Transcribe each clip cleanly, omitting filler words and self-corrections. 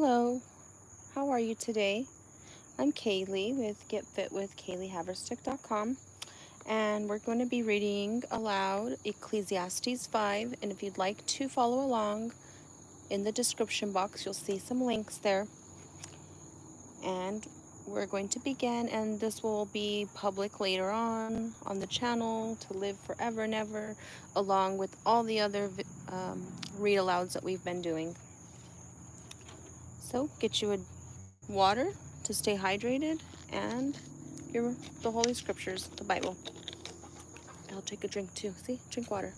Hello, how are you today? I'm KLee with GetFitWithKayleeHaverstick.com, and we're going to be reading aloud Ecclesiastes 5. And if you'd like to follow along, in the description box you'll see some links there. And we're going to begin, and this will be public later on the channel to live forever and ever, along with all the other read alouds that we've been doing. So get you a water to stay hydrated, and the Holy Scriptures, the Bible. I'll take a drink too. See? Drink water.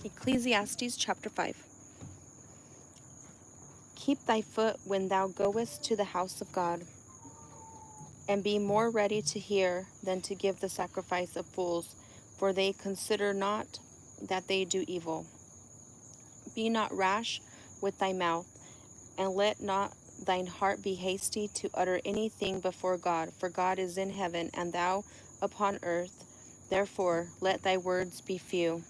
Ecclesiastes chapter 5. Keep thy foot when thou goest to the house of God, and be more ready to hear than to give the sacrifice of fools, for they consider not that they do evil. Be not rash with thy mouth, and let not thine heart be hasty to utter anything before God, for God is in heaven, and thou upon earth. Therefore let thy words be few.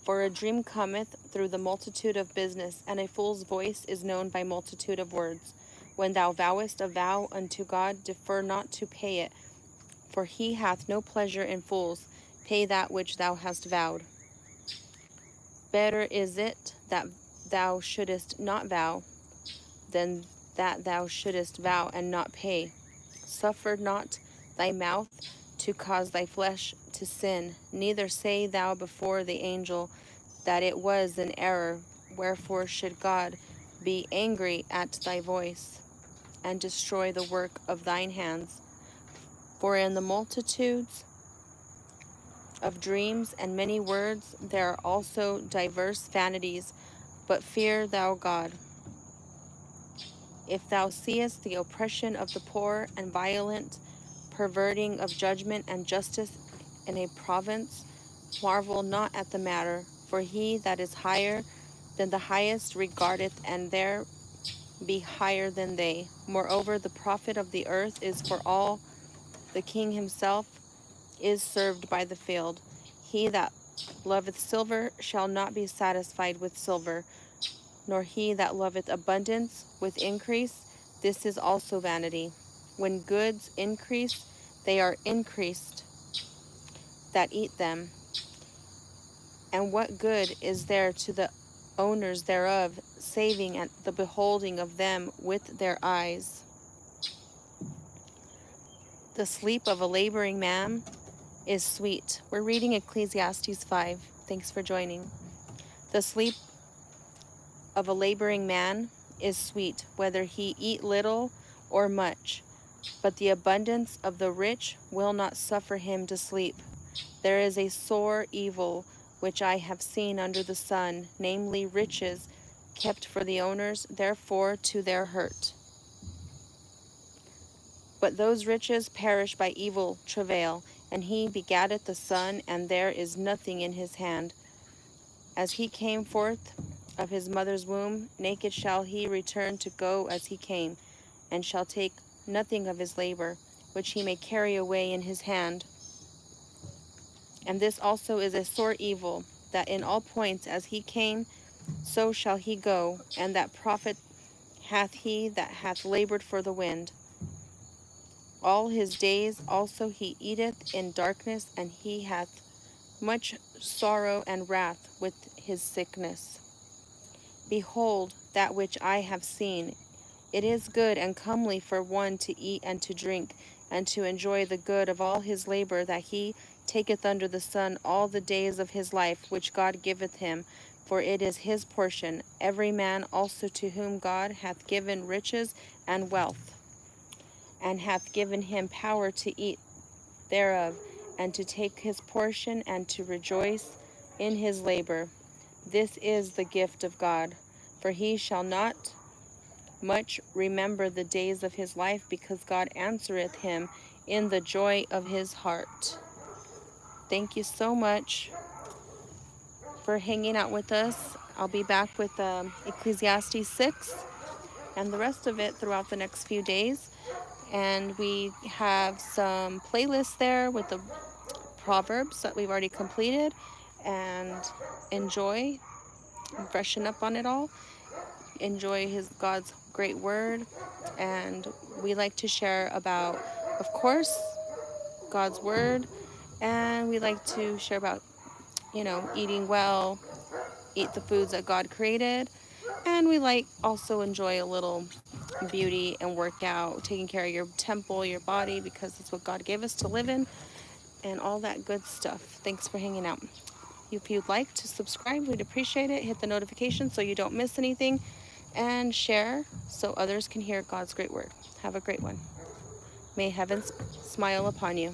For a dream cometh through the multitude of business, and a fool's voice is known by multitude of words. When thou vowest a vow unto God, defer not to pay it, for he hath no pleasure in fools. Pay that which thou hast vowed. Better is it that thou shouldest not vow, than that thou shouldest vow and not pay. Suffer not thy mouth to cause thy flesh to sin, neither say thou before the angel that it was an error. Wherefore should God be angry at thy voice, and destroy the work of thine hands? For in the multitudes of dreams and many words there are also diverse vanities, but fear thou God. If thou seest the oppression of the poor and violent perverting of judgment and justice in a province, marvel not at the matter, for he that is higher than the highest regardeth, and there be higher than they. Moreover, the profit of the earth is for all. The king himself is served by the field. He that loveth silver shall not be satisfied with silver, nor he that loveth abundance with increase. This is also vanity. When goods increase, they are increased that eat them. And what good is there to the owners thereof, saving at the beholding of them with their eyes? The sleep of a laboring man is sweet. We're reading Ecclesiastes 5. Thanks for joining. The sleep of a laboring man is sweet, whether he eat little or much, but the abundance of the rich will not suffer him to sleep. There is a sore evil which I have seen under the sun, namely riches kept for the owners, therefore to their hurt. But those riches perish by evil travail, and he begatteth the son, and there is nothing in his hand. As he came forth of his mother's womb, naked shall he return to go as he came, and shall take nothing of his labor, which he may carry away in his hand. And this also is a sore evil, that in all points as he came, so shall he go, and that profit hath he that hath labored for the wind. All his days also he eateth in darkness, and he hath much sorrow and wrath with his sickness. Behold, that which I have seen, it is good and comely for one to eat and to drink, and to enjoy the good of all his labor that he taketh under the sun all the days of his life, which God giveth him, for it is his portion. Every man also to whom God hath given riches and wealth, and hath given him power to eat thereof, and to take his portion, and to rejoice in his labor. This is the gift of God. For he shall not much remember the days of his life, because God answereth him in the joy of his heart. Thank you so much for hanging out with us. I'll be back with Ecclesiastes 6 and the rest of it throughout the next few days. And we have some playlists there with the Proverbs that we've already completed, and enjoy, freshen up on it all, enjoy God's great word. And we like to share about, of course, God's word, and we like to share about, eating well, eat the foods that God created, and we like also enjoy a little beauty and workout, taking care of your temple, your body, because it's what God gave us to live in, and all that good stuff. Thanks for hanging out. If you'd like to subscribe, we'd appreciate it. Hit the notification so you don't miss anything, and share so others can hear God's great word. Have a great one. May heaven smile upon you.